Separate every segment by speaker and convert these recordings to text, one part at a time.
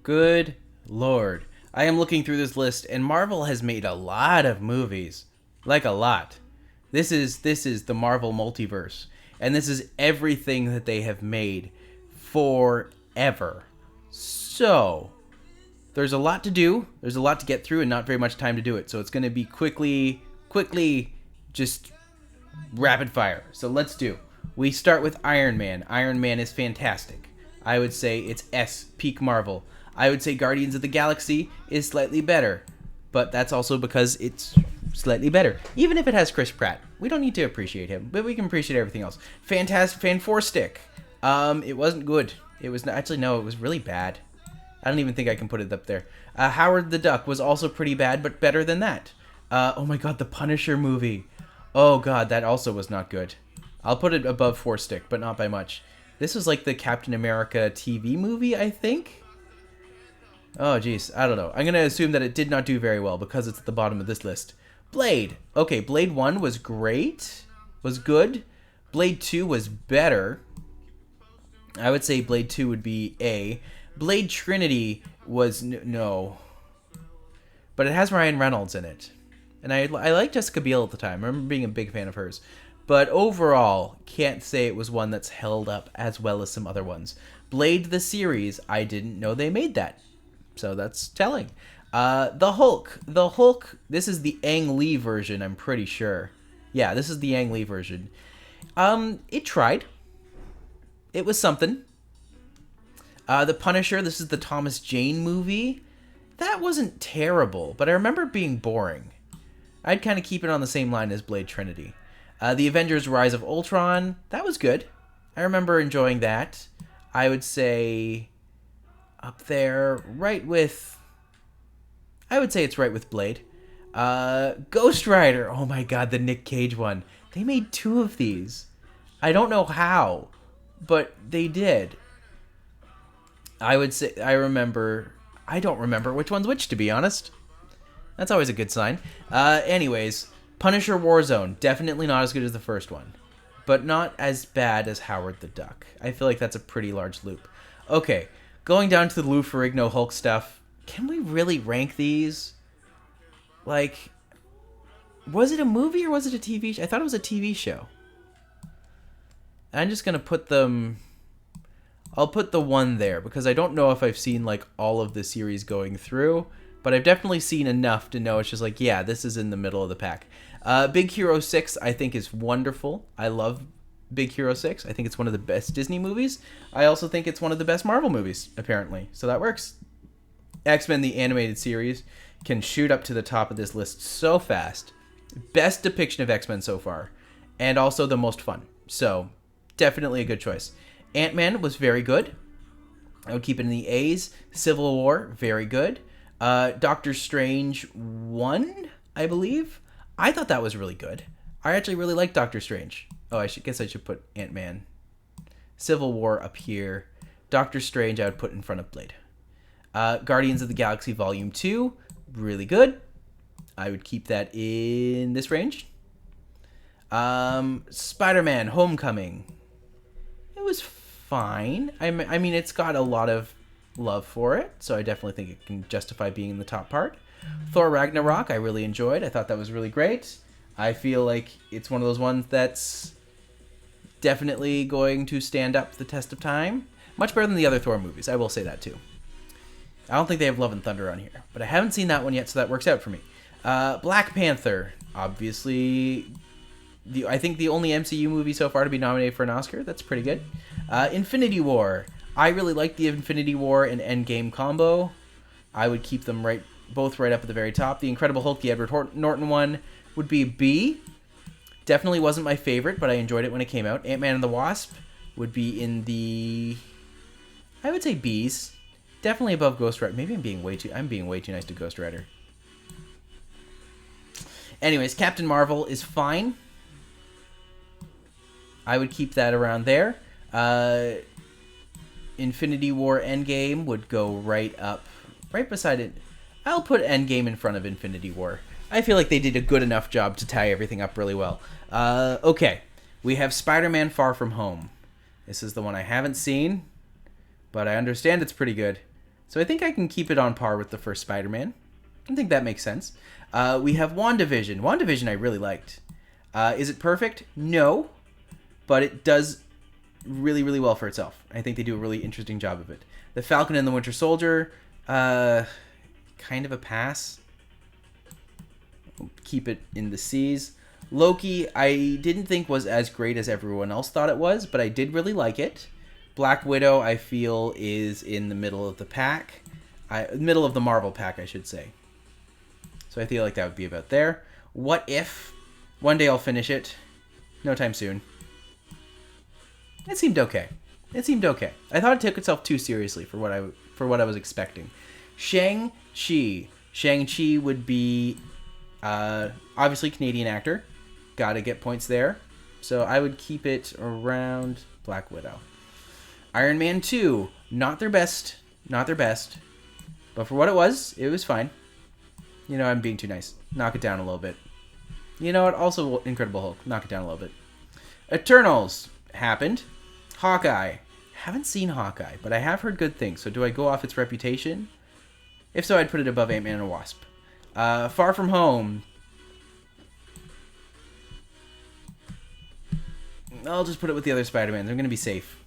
Speaker 1: Good lord. I am looking through this list and Marvel has made a lot of movies. Like a lot. This is the Marvel Multiverse. And this is everything that they have made forever. So, there's a lot to do. There's a lot to get through and not very much time to do it. So it's going to be quickly just rapid fire. So let's do. We start with Iron Man. Iron Man is fantastic. I would say it's S, peak Marvel. I would say Guardians of the Galaxy is slightly better, but that's also because it's slightly better. Even if it has Chris Pratt, we don't need to appreciate him, but we can appreciate everything else. Fantastic. It wasn't good. It was actually no, it was really bad. I don't even think I can put it up there. Howard the Duck was also pretty bad, but better than that. Oh my god, the Punisher movie. Oh god, that also was not good. I'll put it above Four Stick, but not by much. This was like the Captain America TV movie, I think? Oh jeez, I don't know. I'm going to assume that it did not do very well because it's at the bottom of this list. Blade. Okay, Blade 1 was great. Was good. Blade 2 was better. I would say Blade 2 would be A. Blade Trinity was no. But it has Ryan Reynolds in it. And I like Jessica Biel at the time. I remember being a big fan of hers. But overall, can't say it was one that's held up as well as some other ones. Blade the series, I didn't know they made that. So that's telling. The Hulk. The Hulk, this is the Ang Lee version, I'm pretty sure. Yeah, this is the Ang Lee version. It tried. It was something. The Punisher, this is the Thomas Jane movie. That wasn't terrible, but I remember it being boring. I'd kind of keep it on the same line as Blade Trinity. The Avengers Rise of Ultron, that was good. I remember enjoying that. I would say up there, right with... I would say it's right with Blade. Ghost Rider, oh my god, the Nick Cage one. They made 2 of these. I don't know how, but they did. I would say, I don't remember which one's which, to be honest. That's always a good sign. Anyways, Punisher Warzone, definitely not as good as the first one, but not as bad as Howard the Duck. I feel like that's a pretty large loop. Okay, going down to the Lou Ferrigno Hulk stuff, can we really rank these? Like, was it a movie or was it a TV show? I thought it was a TV show. I'm just going to put them... I'll put the 1 there because I don't know if I've seen like all of the series going through, but I've definitely seen enough to know it's just like, yeah, this is in the middle of the pack. Big Hero 6 I think is wonderful. I love Big Hero 6. I think it's one of the best Disney movies. I also think it's one of the best Marvel movies, apparently. So that works. X-Men the Animated Series can shoot up to the top of this list so fast. Best depiction of X-Men so far. And also the most fun. So definitely a good choice. Ant-Man was very good. I would keep it in the A's. Civil War, very good. Doctor Strange 1, I believe. I thought that was really good. I actually really like Doctor Strange. Oh, guess I should put Ant-Man. Civil War up here. Doctor Strange I would put in front of Blade. Guardians of the Galaxy Volume 2, really good. I would keep that in this range. Spider-Man Homecoming. It was fine. I mean, it's got a lot of love for it, so I definitely think it can justify being in the top part. Thor Ragnarok, I really enjoyed. I thought that was really great. I feel like it's one of those ones that's definitely going to stand up the test of time. Much better than the other Thor movies, I will say that too. I don't think they have Love and Thunder on here, but I haven't seen that one yet, so that works out for me. Black Panther, obviously... I think the only MCU movie so far to be nominated for an Oscar. That's pretty good. Infinity War. I really like the Infinity War and Endgame combo. I would keep them both right up at the very top. The Incredible Hulk, the Edward Norton one, would be B. Definitely wasn't my favorite, but I enjoyed it when it came out. Ant-Man and the Wasp would be in the... I would say B's. Definitely above Ghost Rider. Maybe I'm being way too nice to Ghost Rider. Anyways, Captain Marvel is fine. I would keep that around there. Infinity War Endgame would go right beside it. I'll put Endgame in front of Infinity War. I feel like they did a good enough job to tie everything up really well. Okay, we have Spider-Man Far From Home. This is the one I haven't seen, but I understand it's pretty good. So I think I can keep it on par with the first Spider-Man. I think that makes sense. We have WandaVision. WandaVision I really liked. Is it perfect? No. But it does really, really well for itself. I think they do a really interesting job of it. The Falcon and the Winter Soldier, kind of a pass. Keep it in the C's. Loki, I didn't think was as great as everyone else thought it was, but I did really like it. Black Widow, I feel, is in the middle of the pack. Middle of the Marvel pack, I should say. So I feel like that would be about there. What If? One day I'll finish it. No time soon. It seemed okay. It seemed okay. I thought it took itself too seriously for what I was expecting. Shang-Chi. Shang-Chi would be obviously Canadian actor. Gotta get points there. So I would keep it around Black Widow. Iron Man 2. Not their best. Not their best. But for what it was fine. You know, I'm being too nice. Knock it down a little bit. You know what? Also, Incredible Hulk. Knock it down a little bit. Eternals happened. Hawkeye. Haven't seen Hawkeye, but I have heard good things. So do I go off its reputation? If so, I'd put it above Ant-Man and Wasp. Far From Home. I'll just put it with the other Spider-Mans. I'm going to be safe.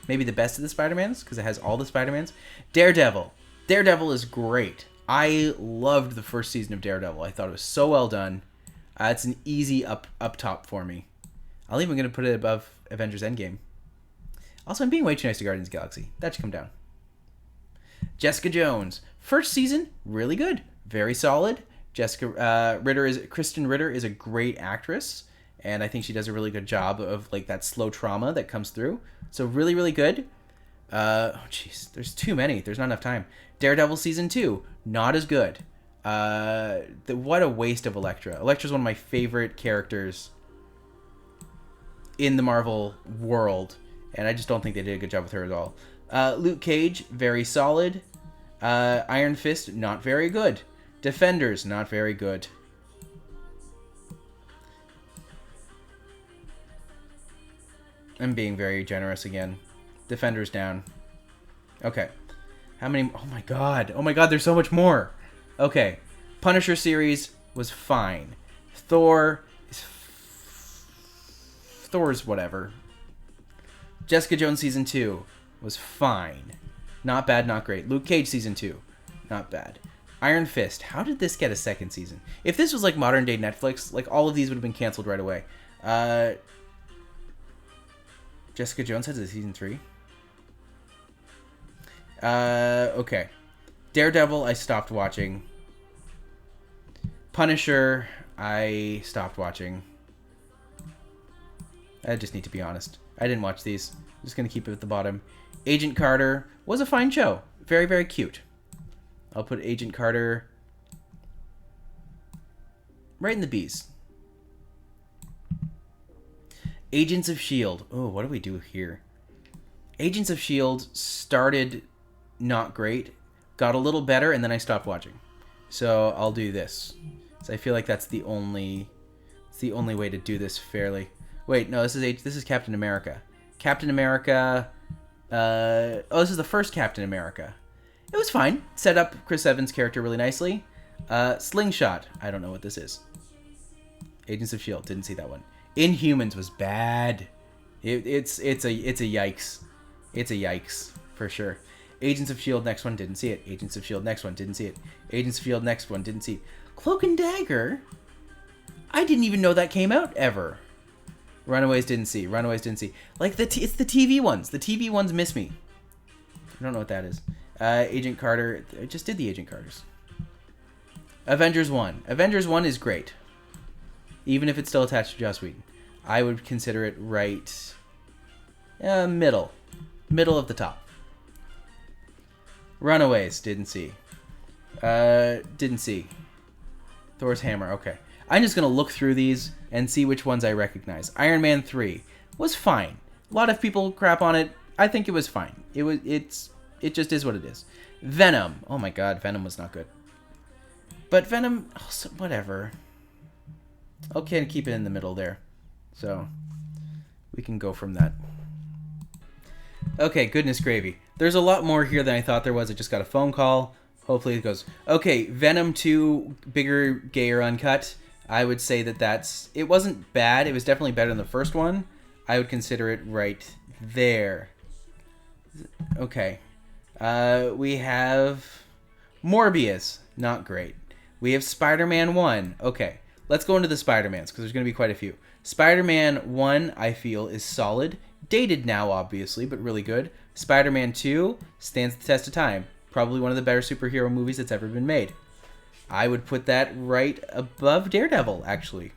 Speaker 1: Maybe the best of the Spider-Mans, because it has all the Spider-Mans. Daredevil. Daredevil is great. I loved the first season of Daredevil. I thought it was so well done. It's an easy up top for me. I'm even going to put it above Avengers Endgame. Also, I'm being way too nice to Guardians of the Galaxy. That should come down. Jessica Jones. First season, really good. Very solid. Kristen Ritter is a great actress. And I think she does a really good job of like that slow trauma that comes through. So really, really good. Oh, jeez. There's too many. There's not enough time. Daredevil Season 2. Not as good. What a waste of Elektra. Elektra's one of my favorite characters in the Marvel world. And I just don't think they did a good job with her at all. Luke Cage, very solid. Iron Fist, not very good. Defenders, not very good. I'm being very generous again. Defenders down. Okay. How many? Oh my god. Oh my god, there's so much more. Okay. Punisher series was fine. Thor's whatever. Jessica Jones Season 2 was fine. Not bad, not great. Luke Cage Season 2. Not bad. Iron Fist. How did this get a second season? If this was like modern day Netflix, like all of these would have been canceled right away. Jessica Jones has a Season 3. Okay. Daredevil, I stopped watching. Punisher, I stopped watching. I just need to be honest. I didn't watch these. I'm just going to keep it at the bottom. Agent Carter was a fine show. Very, very cute. I'll put Agent Carter right in the B's. Agents of S.H.I.E.L.D. Oh, what do we do here? Agents of S.H.I.E.L.D. started not great, got a little better, and then I stopped watching. So I'll do this. So I feel like that's the only way to do this fairly. Wait, no, this is Captain America. Captain America. This is the first Captain America. It was fine. Set up Chris Evans' character really nicely. Slingshot. I don't know what this is. Agents of S.H.I.E.L.D. Didn't see that one. Inhumans was bad. It's a yikes. It's a yikes for sure. Agents of S.H.I.E.L.D. next one, didn't see it. Agents of S.H.I.E.L.D. next one, didn't see it. Agents of S.H.I.E.L.D. next one, didn't see it. Cloak and Dagger? I didn't even know that came out ever. Runaways didn't see. Runaways didn't see. Like, it's the TV ones. The TV ones miss me. I don't know what that is. Agent Carter. I just did the Agent Carters. Avengers 1. Avengers 1 is great. Even if it's still attached to Joss Whedon. I would consider it right... middle. Middle of the top. Runaways. Didn't see. Didn't see. Thor's Hammer. Okay. I'm just going to look through these and see which ones I recognize. Iron Man 3 was fine. A lot of people crap on it. I think it was fine. It just is what it is. Venom. Oh my god, Venom was not good. But Venom, whatever. Okay, keep it in the middle there. So, we can go from that. Okay, goodness gravy. There's a lot more here than I thought there was. I just got a phone call. Hopefully it goes. Okay, Venom 2, bigger, gayer, uncut. I would say it wasn't bad. It was definitely better than the first one. I would consider it right there. Okay. We have Morbius. Not great. We have Spider-Man 1. Okay. Let's go into the Spider-Mans, because there's going to be quite a few. Spider-Man 1, I feel, is solid. Dated now, obviously, but really good. Spider-Man 2 stands the test of time. Probably one of the better superhero movies that's ever been made. I would put that right above Daredevil, actually.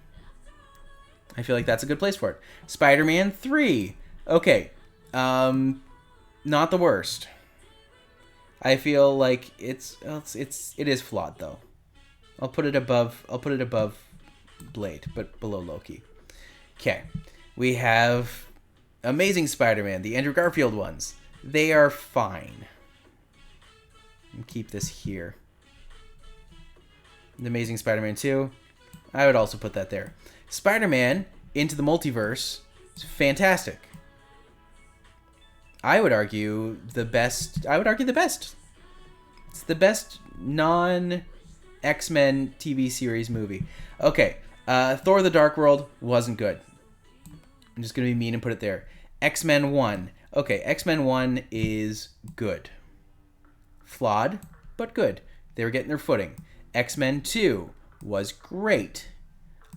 Speaker 1: I feel like that's a good place for it. Spider-Man 3. Okay. Not the worst. I feel like it is flawed, though. I'll put it above Blade, but below Loki. Okay. We have Amazing Spider-Man, the Andrew Garfield ones. They are fine. Keep this here. The Amazing Spider-Man 2, I would also put that there. Spider-Man Into the Multiverse is fantastic. I would argue the best. It's the best non-X-Men TV series movie. Okay, Thor: The Dark World wasn't good. I'm just going to be mean and put it there. X-Men 1. Okay, X-Men 1 is good. Flawed, but good. They were getting their footing. X-Men 2 was great.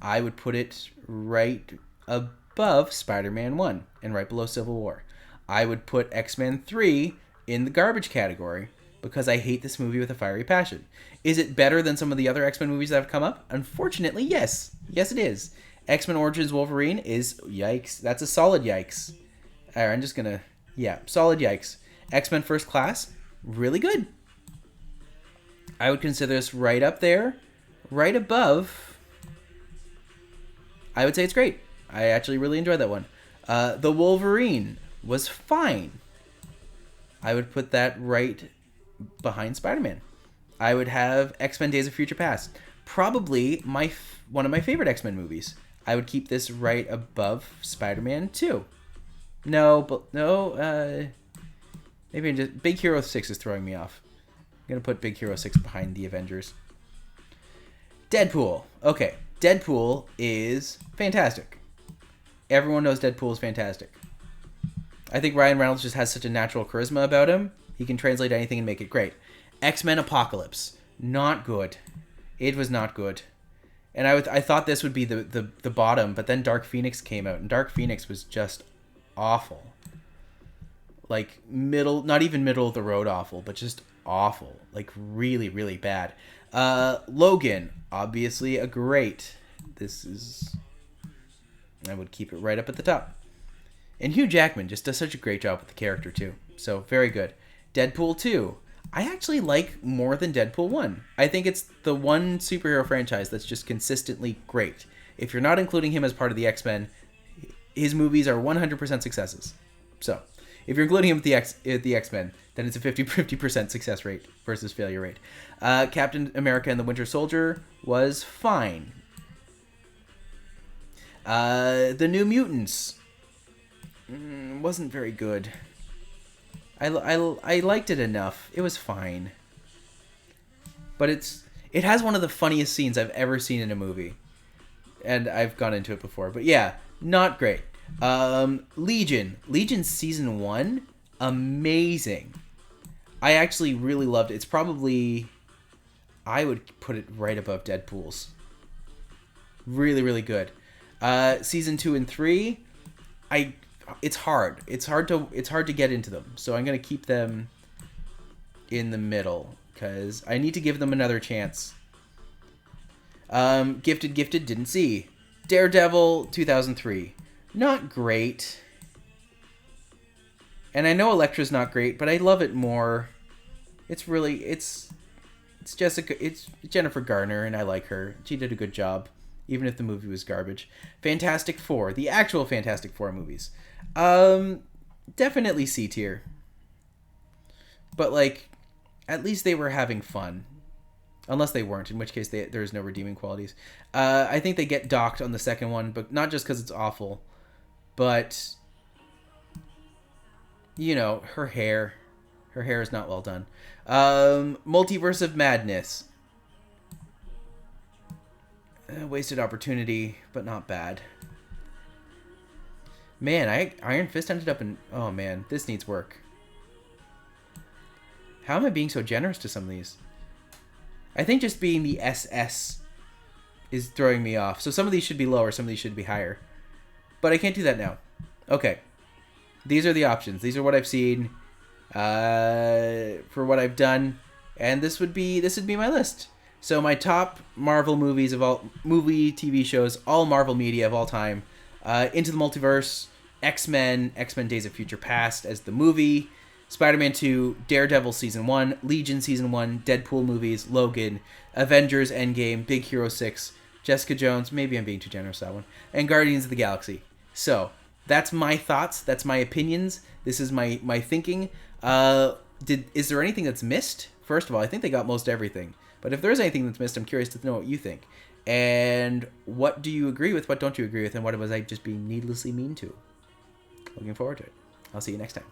Speaker 1: I would put it right above Spider-Man 1 and right below Civil War. I would put X-Men 3 in the garbage category because I hate this movie with a fiery passion. Is it better than some of the other X-Men movies that have come up? Unfortunately, yes. Yes, it is. X-Men Origins Wolverine is yikes. That's a solid yikes. All right, I'm just going to... Yeah, solid yikes. X-Men First Class, really good. I would consider this right up there, right above. I would say it's great. I actually really enjoyed that one. The Wolverine was fine. I would put that right behind Spider-Man. I would have X-Men Days of Future Past. Probably one of my favorite X-Men movies. I would keep this right above Spider-Man 2. Maybe just Big Hero 6 is throwing me off. I'm going to put Big Hero 6 behind the Avengers. Deadpool. Okay, Deadpool is fantastic. Everyone knows Deadpool is fantastic. I think Ryan Reynolds just has such a natural charisma about him. He can translate anything and make it great. X-Men Apocalypse. Not good. It was not good. And I thought this would be the bottom, but then Dark Phoenix came out, and Dark Phoenix was just awful. Like not even middle of the road awful, but just awful. Like really, really bad. Logan, obviously a great. I would keep it right up at the top. And Hugh Jackman just does such a great job with the character too. So very good. Deadpool 2. I actually like more than Deadpool 1. I think it's the one superhero franchise that's just consistently great. If you're not including him as part of the X-Men, his movies are 100% successes. So, if you're including him with the X-Men, then it's a 50% success rate versus failure rate. Captain America and the Winter Soldier was fine. The New Mutants wasn't very good. I liked it enough. It was fine. But it has one of the funniest scenes I've ever seen in a movie. And I've gone into it before. But yeah, not great. Legion Season 1, amazing. I actually really loved it. It's probably... I would put it right above Deadpool's. Really, really good. Season 2 and 3, it's hard. It's hard to get into them. So I'm going to keep them in the middle because I need to give them another chance. Gifted didn't see. Daredevil 2003, not great. And I know Elektra's not great, but I love it more. It's Jennifer Garner, and I like her. She did a good job, even if the movie was garbage. Fantastic Four, the actual Fantastic Four movies. Definitely C tier. But, like, at least they were having fun. Unless they weren't, in which case there's no redeeming qualities. I think they get docked on the second one, but not just because it's awful. But, you know, her hair. Her hair is not well done. Multiverse of Madness. Wasted opportunity, but not bad. Man, Iron Fist ended up in... Oh, man. This needs work. How am I being so generous to some of these? I think just being the SS is throwing me off. So some of these should be lower, some of these should be higher. But I can't do that now. Okay. These are the options. These are what I've seen for what I've done. And this would be my list. So my top Marvel movies of all... Movie, TV shows, all Marvel media of all time. Into the Multiverse, X-Men, X-Men Days of Future Past as the movie, Spider-Man 2, Daredevil Season 1, Legion Season 1, Deadpool movies, Logan, Avengers Endgame, Big Hero 6, Jessica Jones, maybe I'm being too generous that one, and Guardians of the Galaxy. So, that's my thoughts, that's my opinions, this is my thinking. Is there anything that's missed? First of all, I think they got most everything. But if there is anything that's missed, I'm curious to know what you think. And what do you agree with, what don't you agree with, and what was I just being needlessly mean to? Looking forward to it. I'll see you next time.